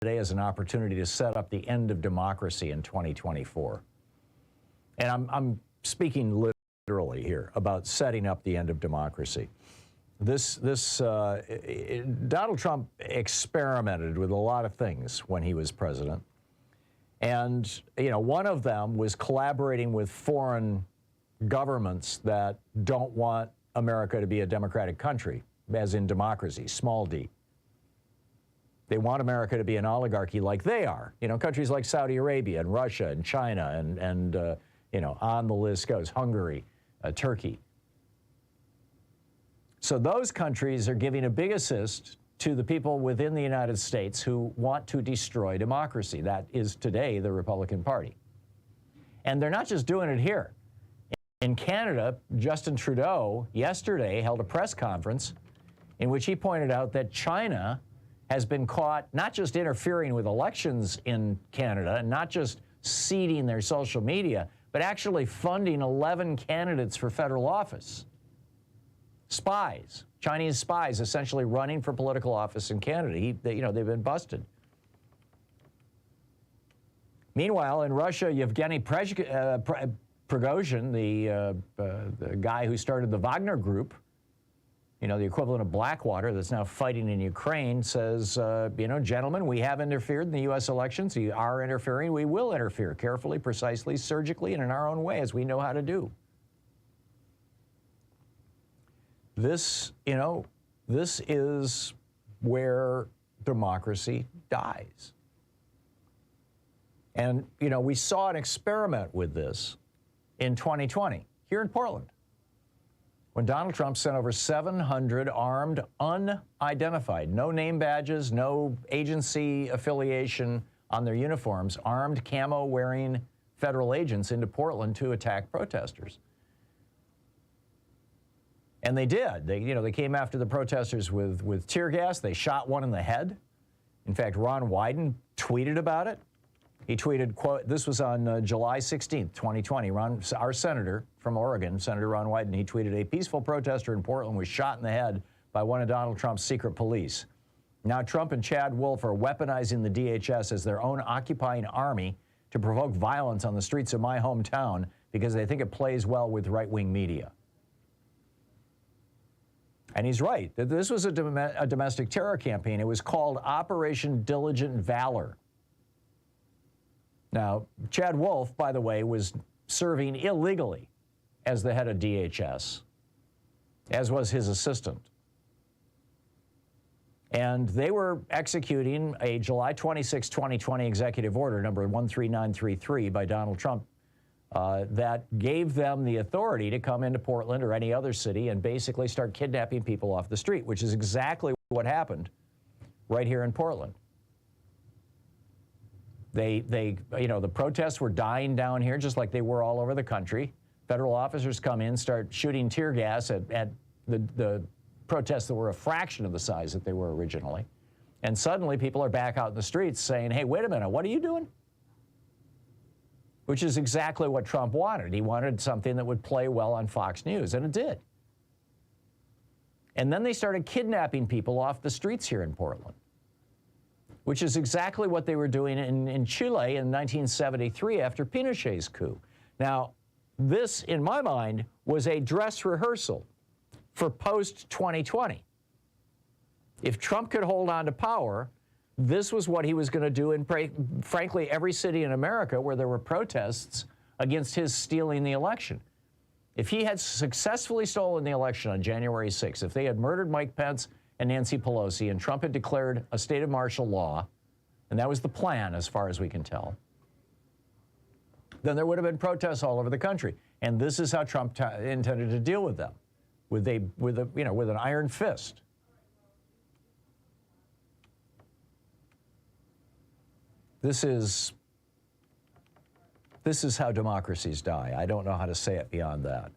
today as an opportunity to set up the end of democracy in 2024. And I'm speaking literally here about setting up the end of democracy. Donald Trump experimented with a lot of things when he was president. And, one of them was collaborating with foreign governments that don't want America to be a democratic country, as in democracy, small d. They want America to be an oligarchy like they are. Countries like Saudi Arabia and Russia and China and on the list goes, Hungary, Turkey. So those countries are giving a big assist to the people within the United States who want to destroy democracy. That is today the Republican Party. And they're not just doing it here. In Canada, Justin Trudeau yesterday held a press conference in which he pointed out that China has been caught not just interfering with elections in Canada and not just seeding their social media, but actually funding 11 candidates for federal office. Spies, Chinese spies, essentially running for political office in Canada. They've been busted. Meanwhile, in Russia, Yevgeny Prigozhin, the guy who started the Wagner Group, the equivalent of Blackwater that's now fighting in Ukraine, says, gentlemen, we have interfered in the U.S. elections. We are interfering. We will interfere carefully, precisely, surgically, and in our own way, as we know how to do. This is where democracy dies. And, we saw an experiment with this in 2020 here in Portland, when Donald Trump sent over 700 armed, unidentified, no name badges, no agency affiliation on their uniforms, armed camo-wearing federal agents into Portland to attack protesters. And they did. They came after the protesters with tear gas. They shot one in the head. In fact, Ron Wyden tweeted about it. He tweeted, quote, this was on July 16th, 2020. Our senator from Oregon, Senator Ron Wyden, he tweeted, a peaceful protester in Portland was shot in the head by one of Donald Trump's secret police. Now Trump and Chad Wolf are weaponizing the DHS as their own occupying army to provoke violence on the streets of my hometown because they think it plays well with right-wing media. And he's right. This was a domestic terror campaign. It was called Operation Diligent Valor. Now, Chad Wolf, by the way, was serving illegally as the head of DHS, as was his assistant. And they were executing a July 26, 2020 executive order, number 13933, by Donald Trump, that gave them the authority to come into Portland or any other city and basically start kidnapping people off the street, which is exactly what happened right here in Portland. The protests were dying down here just like they were all over the country. Federal officers come in, start shooting tear gas at the protests that were a fraction of the size that they were originally. And suddenly people are back out in the streets saying, hey, wait a minute, what are you doing? Which is exactly what Trump wanted. He wanted something that would play well on Fox News, and it did. And then they started kidnapping people off the streets here in Portland, which is exactly what they were doing in Chile in 1973 after Pinochet's coup. Now, this, in my mind, was a dress rehearsal for post-2020. If Trump could hold on to power, this was what he was going to do in, frankly, every city in America where there were protests against his stealing the election. If he had successfully stolen the election on January 6th, if they had murdered Mike Pence and Nancy Pelosi and Trump had declared a state of martial law, and that was the plan as far as we can tell, then there would have been protests all over the country. And this is how Trump intended to deal with them, with an iron fist. This is how democracies die. I don't know how to say it beyond that.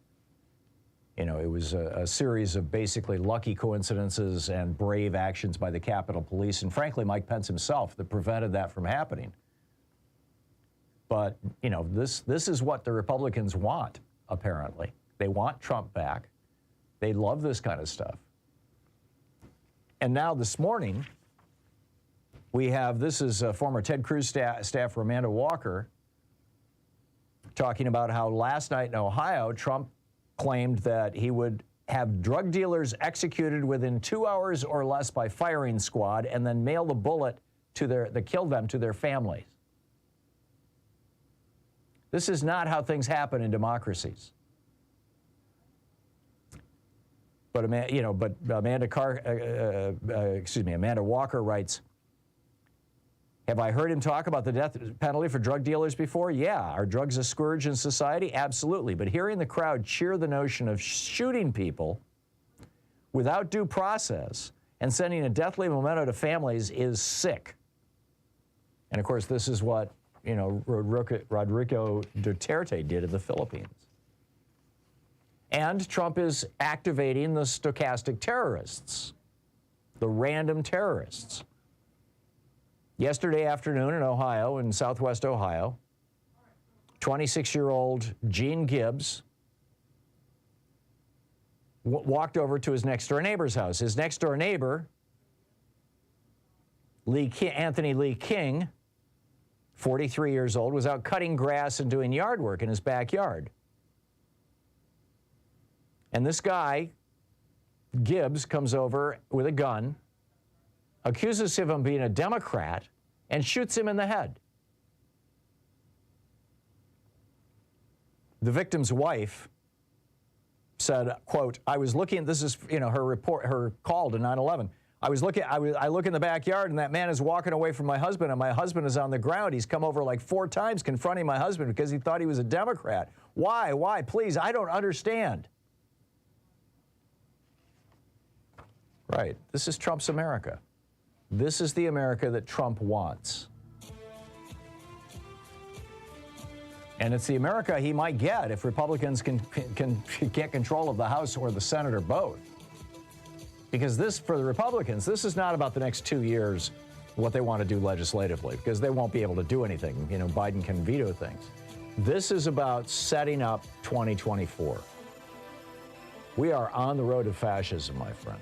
It was a series of basically lucky coincidences and brave actions by the Capitol Police and, frankly, Mike Pence himself that prevented that from happening. But, this is what the Republicans want, apparently. They want Trump back. They love this kind of stuff. And now this morning, We have, this is former Ted Cruz staffer Amanda Walker talking about how last night in Ohio, Trump claimed that he would have drug dealers executed within 2 hours or less by firing squad and then mail the bullet to that killed them to their families. This is not how things happen in democracies. But Amanda Walker writes, have I heard him talk about the death penalty for drug dealers before? Yeah. Are drugs a scourge in society? Absolutely. But hearing the crowd cheer the notion of shooting people without due process and sending a deathly memento to families is sick. And of course, this is what, Rodrigo Duterte did in the Philippines. And Trump is activating the stochastic terrorists, the random terrorists. Yesterday afternoon in Ohio, in southwest Ohio, 26-year-old Gene Gibbs walked over to his next-door neighbor's house. His next-door neighbor, Anthony Lee King, 43 years old, was out cutting grass and doing yard work in his backyard. And this guy, Gibbs, comes over with a gun, accuses him of being a Democrat, and shoots him in the head. The victim's wife said, quote, I was looking, this is, her call to 9/11. I look in the backyard and that man is walking away from my husband and my husband is on the ground. He's come over like 4 times confronting my husband because he thought he was a Democrat. Why? Please, I don't understand. Right. This is Trump's America. This is the America that Trump wants. And it's the America he might get if Republicans can get control of the House or the Senate or both. Because this, for the Republicans, this is not about the next 2 years, what they want to do legislatively, because they won't be able to do anything. Biden can veto things. This is about setting up 2024. We are on the road to fascism, my friends.